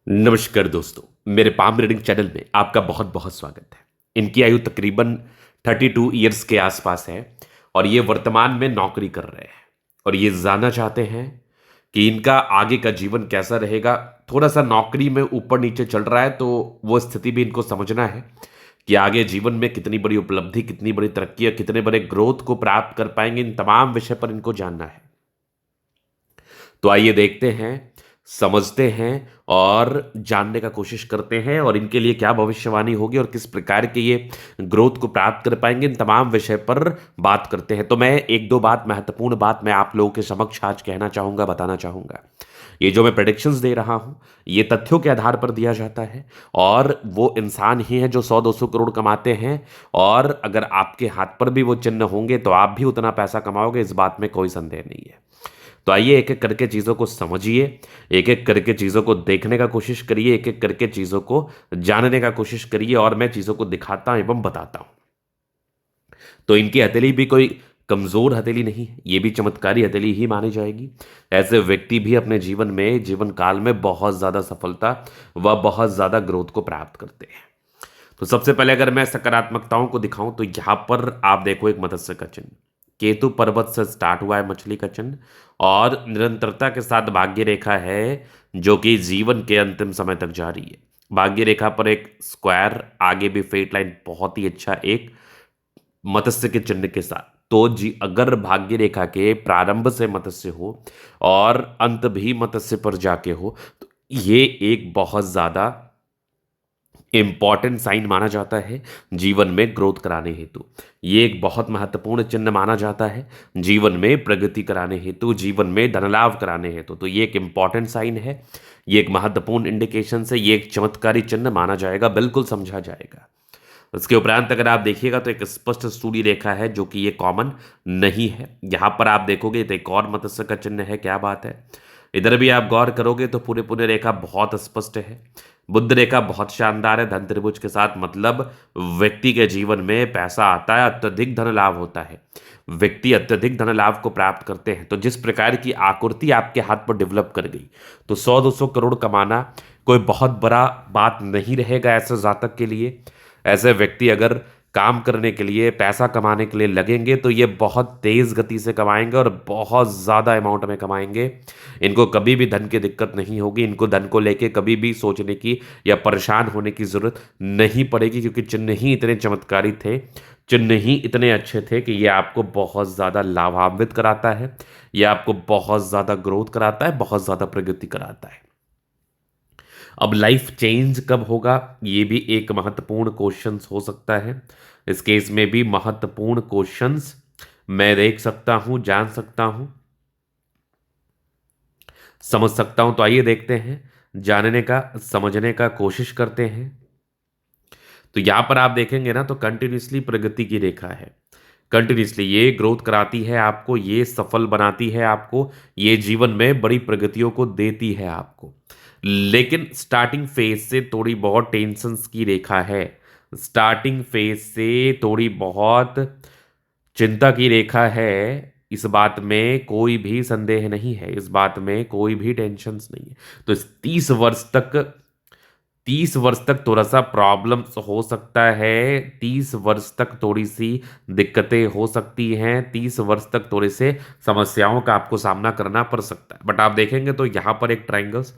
नमस्कार दोस्तों, मेरे पाम रीडिंग चैनल में आपका बहुत बहुत स्वागत है। इनकी आयु तकरीबन 32 ईयर्स के आसपास है और ये वर्तमान में नौकरी कर रहे हैं और ये जानना चाहते हैं कि इनका आगे का जीवन कैसा रहेगा। थोड़ा सा नौकरी में ऊपर नीचे चल रहा है तो वो स्थिति भी इनको समझना है कि आगे जीवन में कितनी बड़ी उपलब्धि, कितनी बड़ी तरक्की और कितने बड़े ग्रोथ को प्राप्त कर पाएंगे। इन तमाम विषय पर इनको जानना है। तो आइए देखते हैं, समझते हैं और जानने का कोशिश करते हैं और इनके लिए क्या भविष्यवाणी होगी और किस प्रकार के ये ग्रोथ को प्राप्त कर पाएंगे। इन तमाम विषय पर बात करते हैं। तो मैं एक दो बात, महत्वपूर्ण बात मैं आप लोगों के समक्ष आज कहना चाहूंगा, बताना चाहूंगा। ये जो मैं प्रेडिक्शंस दे रहा हूं, ये तथ्यों के आधार पर दिया जाता है और वो इंसान ही है जो 100-200 करोड़ कमाते हैं। और अगर आपके हाथ पर भी वो चिन्ह होंगे तो आप भी उतना पैसा कमाओगे, इस बात में कोई संदेह नहीं है। तो आइए एक एक करके चीज़ों को समझिए, एक एक करके चीज़ों को देखने का कोशिश करिए, एक एक करके चीज़ों को जानने का कोशिश करिए और मैं चीज़ों को दिखाता हूं एवं बताता हूं। तो इनकी हथेली भी कोई कमज़ोर हथेली नहीं है, ये भी चमत्कारी हथेली ही मानी जाएगी। ऐसे व्यक्ति भी अपने जीवन में, जीवन काल में बहुत ज़्यादा सफलता व बहुत ज़्यादा ग्रोथ को प्राप्त करते हैं। तो सबसे पहले अगर मैं सकारात्मकताओं को दिखाऊं तो यहां पर आप देखो एक मत्स्य का चिन्ह, केतु पर्वत से स्टार्ट हुआ है मछली का चिन्ह और निरंतरता के साथ भाग्य रेखा है जो कि जीवन के अंतिम समय तक जारी है। भाग्य रेखा पर एक स्क्वायर, आगे भी फेट लाइन, बहुत ही अच्छा एक मत्स्य के चिन्ह के साथ। तो जी अगर भाग्य रेखा के प्रारंभ से मत्स्य हो और अंत भी मत्स्य पर जाके हो तो ये एक बहुत ज्यादा इंपॉर्टेंट साइन माना जाता है जीवन में ग्रोथ कराने हेतु। ये एक बहुत महत्वपूर्ण चिन्ह माना जाता है जीवन में प्रगति कराने हेतु, जीवन में धनलाभ कराने हेतु। तो ये एक इंपॉर्टेंट साइन है, ये एक महत्वपूर्ण इंडिकेशन है, ये एक चमत्कारी चिन्ह माना जाएगा, बिल्कुल समझा जाएगा। उसके उपरांत अगर आप देखिएगा तो एक स्पष्ट सूर्य रेखा है जो कि ये कॉमन नहीं है। यहां पर आप देखोगे तो एक और मत्स्य का चिन्ह है, क्या बात है। इधर भी आप गौर करोगे तो पूरे पूरे रेखा बहुत स्पष्ट है। बुद्ध रेखा बहुत शानदार है धन त्रिभुज के साथ, मतलब व्यक्ति के जीवन में पैसा आता है, अत्यधिक धन लाभ होता है, व्यक्ति अत्यधिक धन लाभ को प्राप्त करते हैं। तो जिस प्रकार की आकृति आपके हाथ पर डेवलप कर गई तो 100-200 करोड़ कमाना कोई बहुत बड़ा बात नहीं रहेगा ऐसे जातक के लिए। ऐसे व्यक्ति अगर काम करने के लिए, पैसा कमाने के लिए लगेंगे तो ये बहुत तेज गति से कमाएंगे और बहुत ज़्यादा अमाउंट में कमाएंगे। इनको कभी भी धन की दिक्कत नहीं होगी, इनको धन को लेके कभी भी सोचने की या परेशान होने की ज़रूरत नहीं पड़ेगी, क्योंकि चिन्ह ही इतने चमत्कारी थे, चिन्ह ही इतने अच्छे थे कि ये आपको बहुत ज़्यादा लाभान्वित कराता है, ये आपको बहुत ज़्यादा ग्रोथ कराता है, बहुत ज़्यादा प्रगति कराता है। अब लाइफ चेंज कब होगा, ये भी एक महत्वपूर्ण क्वेश्चन हो सकता है। इस केस में भी महत्वपूर्ण क्वेश्चंस मैं देख सकता हूं, जान सकता हूं, समझ सकता हूं। तो आइए देखते हैं, जानने का, समझने का कोशिश करते हैं। तो यहां पर आप देखेंगे ना तो कंटिन्यूसली प्रगति की रेखा है, कंटिन्यूसली ये ग्रोथ कराती है आपको, ये सफल बनाती है आपको, ये जीवन में बड़ी प्रगतियों को देती है आपको। लेकिन स्टार्टिंग फेज से थोड़ी बहुत टेंशन्स की रेखा है, स्टार्टिंग फेज से थोड़ी बहुत चिंता की रेखा है। इस बात में कोई भी संदेह नहीं है, इस बात में कोई भी टेंशन्स नहीं है। तो इस 30 वर्ष तक थोड़ा सा प्रॉब्लम्स हो सकता है, 30 वर्ष तक थोड़ी सी दिक्कतें हो सकती हैं, 30 वर्ष तक थोड़े से समस्याओं का आपको सामना करना पड़ सकता है। बट आप देखेंगे तो यहाँ पर एक ट्राइंगल्स,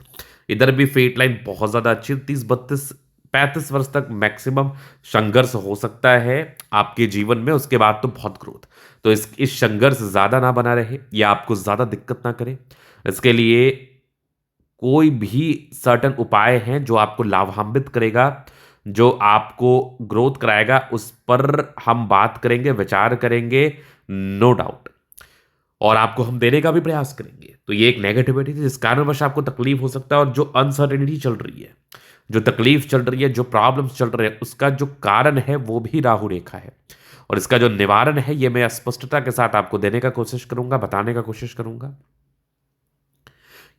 इधर भी फेट लाइन बहुत ज़्यादा अच्छी, 30-32-35 वर्ष तक मैक्सिमम संघर्ष हो सकता है आपके जीवन में, उसके बाद तो बहुत ग्रोथ। तो इस संघर्ष ज़्यादा ना बना रहे या आपको ज़्यादा दिक्कत ना करे, इसके लिए कोई भी सर्टन उपाय हैं जो आपको लाभान्वित करेगा, जो आपको ग्रोथ कराएगा, उस पर हम बात करेंगे, विचार करेंगे, नो डाउट, और आपको हम देने का भी प्रयास करेंगे। तो ये एक नेगेटिविटी थी जिस कारणवश आपको तकलीफ हो सकता है, और जो अनसर्टेनिटी चल रही है, जो तकलीफ चल रही है, जो प्रॉब्लम्स चल रहे हैं, उसका जो कारण है वो भी राहु रेखा है। और इसका जो निवारण है ये मैं स्पष्टता के साथ आपको देने का कोशिश करूंगा, बताने का कोशिश करूंगा।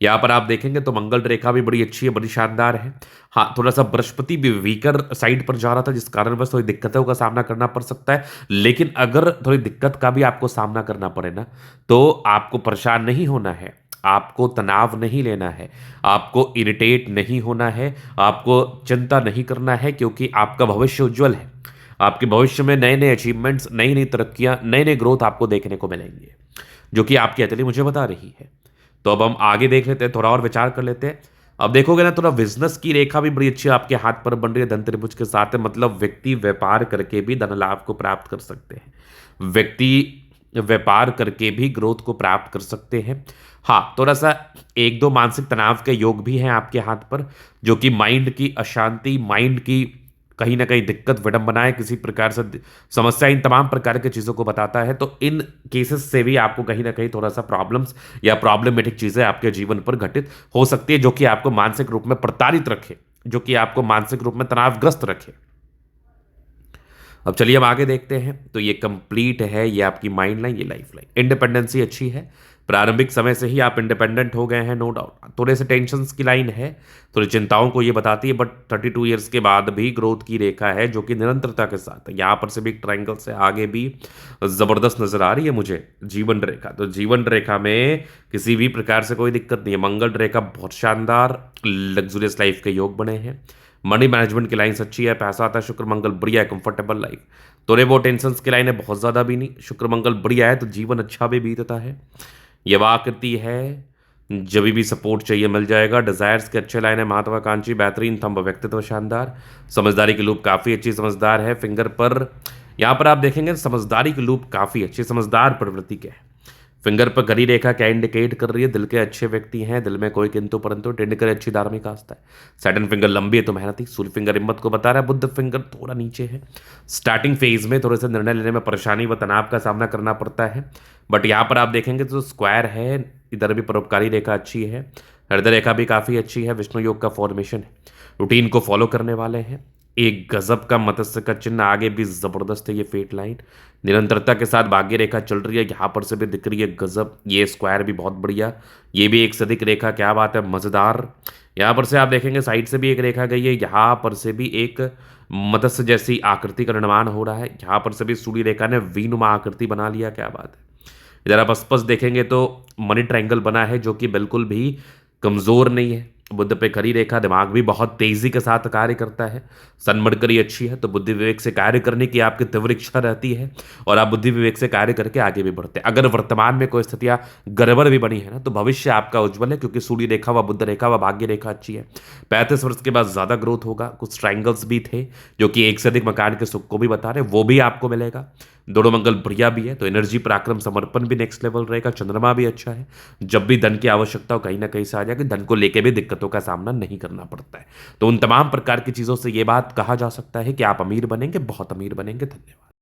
यहां पर आप देखेंगे तो मंगल रेखा भी बड़ी अच्छी है, बड़ी शानदार है। हाँ, थोड़ा सा बृहस्पति भी वीकर साइड पर जा रहा था जिस कारण बस थोड़ी दिक्कतों का सामना करना पड़ सकता है। लेकिन अगर थोड़ी दिक्कत का भी आपको सामना करना पड़े ना तो आपको परेशान नहीं होना है, आपको तनाव नहीं लेना है, आपको इरिटेट नहीं होना है, आपको चिंता नहीं करना है, क्योंकि आपका भविष्य उज्जवल है। आपके भविष्य में नए-नए अचीवमेंट्स, नई-नई तरक्कियाँ, नए-नए ग्रोथ आपको देखने को मिलेंगे, जो कि आपकी अतुली मुझे बता रही है। तो अब हम आगे देख लेते हैं, थोड़ा और विचार कर लेते हैं। अब देखोगे ना, थोड़ा बिज़नेस की रेखा भी बड़ी अच्छी आपके हाथ पर बन रही है धन त्रिभुज के साथ है, मतलब व्यक्ति व्यापार करके भी धन लाभ को प्राप्त कर सकते हैं। व्यक्ति व्यापार करके भी ग्रोथ को प्राप्त कर सकते हैं। हाँ, थोड़ा-सा 1-2 मानसिक तनाव के योग भी हैं आपके हाथ पर, जो कि माइंड की अशांति, माइंड की कहीं न कहीं दिक्कत, विडंबनाएँ, किसी प्रकार से समस्या, इन तमाम प्रकार की चीज़ों को बताता है। तो इन केसेस से भी आपको कहीं न कहीं थोड़ा-सा प्रॉब्लम्स या प्रॉब्लमेटिक चीज़ें आपके जीवन पर घटित हो सकती है, जो कि आपको मानसिक रूप में प्रताड़ित रखे, जो कि आपको मानसिक रूप में तनावग्रस्त रखे। अब चलिए हम आगे देखते हैं। तो ये कंप्लीट है, ये आपकी माइंड लाइन, ये लाइफ लाइन। इंडिपेंडेंसी अच्छी है, प्रारंभिक समय से ही आप इंडिपेंडेंट हो गए हैं, नो डाउट। थोड़े से टेंशन्स की लाइन है, थोड़ी चिंताओं को ये बताती है, बट 32 ईयर्स के बाद भी ग्रोथ की रेखा है, जो कि निरंतरता के साथ है। यहाँ पर से भी एक ट्रायंगल से आगे भी ज़बरदस्त नजर आ रही है मुझे जीवन रेखा। तो जीवन रेखा में किसी भी प्रकार से कोई दिक्कत नहीं है। मंगल रेखा बहुत शानदार, लग्जूरियस लाइफ के योग बने हैं। मनी मैनेजमेंट की लाइन अच्छी है, पैसा आता है, शुक्र मंगल बढ़िया है, कंफर्टेबल लाइफ। थोड़े बहुत टेंशन की लाइन है, बहुत ज़्यादा भी नहीं। शुक्र मंगल बढ़िया है, तो जीवन अच्छा भी बीतता है। यह आकृति है, जब भी सपोर्ट चाहिए मिल जाएगा। डिजायर्स के अच्छे लाइन है, महत्वाकांक्षी, बेहतरीन, थंब, व्यक्तित्व शानदार। समझदारी की लूप काफ़ी अच्छी, समझदार है। फिंगर पर यहाँ पर आप देखेंगे समझदारी की लूप काफ़ी अच्छी, समझदार प्रवृत्ति के है। फिंगर पर घड़ी रेखा क्या इंडिकेट कर रही है? दिल के अच्छे व्यक्ति हैं, दिल में कोई किंतु परंतु, टेंडकर अच्छी धार्मिक आस्था है। सैटर्न फिंगर लंबी है तो मेहनती। सूर्य फिंगर हिम्मत को बता रहा है। बुध फिंगर थोड़ा नीचे है, स्टार्टिंग फेज में थोड़े से निर्णय लेने में परेशानी व तनाव का सामना करना पड़ता है। बट यहाँ पर आप देखेंगे तो स्क्वायर है, इधर भी परोपकारी रेखा अच्छी है, हृदय रेखा भी काफ़ी अच्छी है, विष्णु योग का फॉर्मेशन है, रूटीन को फॉलो करने वाले हैं। एक गजब का मत्स्य का चिन्ह आगे भी जबरदस्त है, ये फेट लाइन निरंतरता के साथ भाग्य रेखा चल रही है, यहाँ पर से भी दिख रही है गजब। ये स्क्वायर भी बहुत बढ़िया, ये भी एक सदिक रेखा, क्या बात है, मजेदार। यहाँ पर से आप देखेंगे साइड से भी एक रेखा गई है, यहाँ पर से भी एक मत्स्य जैसी आकृति का निर्माण हो रहा है, यहाँ पर से भी सूर्य रेखा ने वीनुमा आकृति बना लिया, क्या बात है। इधर आप स्पष्ट देखेंगे तो मनी ट्रायंगल बना है, जो कि बिल्कुल भी कमजोर नहीं है। बुद्ध पे खड़ी रेखा, दिमाग भी बहुत तेजी के साथ कार्य करता है। सनमरकरी अच्छी है, तो बुद्धि विवेक से कार्य करने की आपकी तीव्र इच्छा रहती है, और आप बुद्धि विवेक से कार्य करके आगे भी बढ़ते हैं। अगर वर्तमान में कोई स्थितियां गड़बड़ भी बनी है ना, तो भविष्य आपका उज्जवल है, क्योंकि सूर्य रेखा व बुद्ध रेखा व भाग्य रेखा अच्छी है। 35 वर्ष के बाद ज्यादा ग्रोथ होगा। कुछ ट्रायंगल्स भी थे जो कि एक से अधिक मकान के सुख को भी बता रहे, वो भी आपको मिलेगा। दोनों मंगल बढ़िया भी है, तो एनर्जी, पराक्रम, समर्पण भी नेक्स्ट लेवल रहेगा। चंद्रमा भी अच्छा है, जब भी धन की आवश्यकता हो कहीं ना कहीं से आ जाएगी, धन को लेके भी दिक्कतों का सामना नहीं करना पड़ता है। तो उन तमाम प्रकार की चीजों से ये बात कहा जा सकता है कि आप अमीर बनेंगे, बहुत अमीर बनेंगे। धन्यवाद।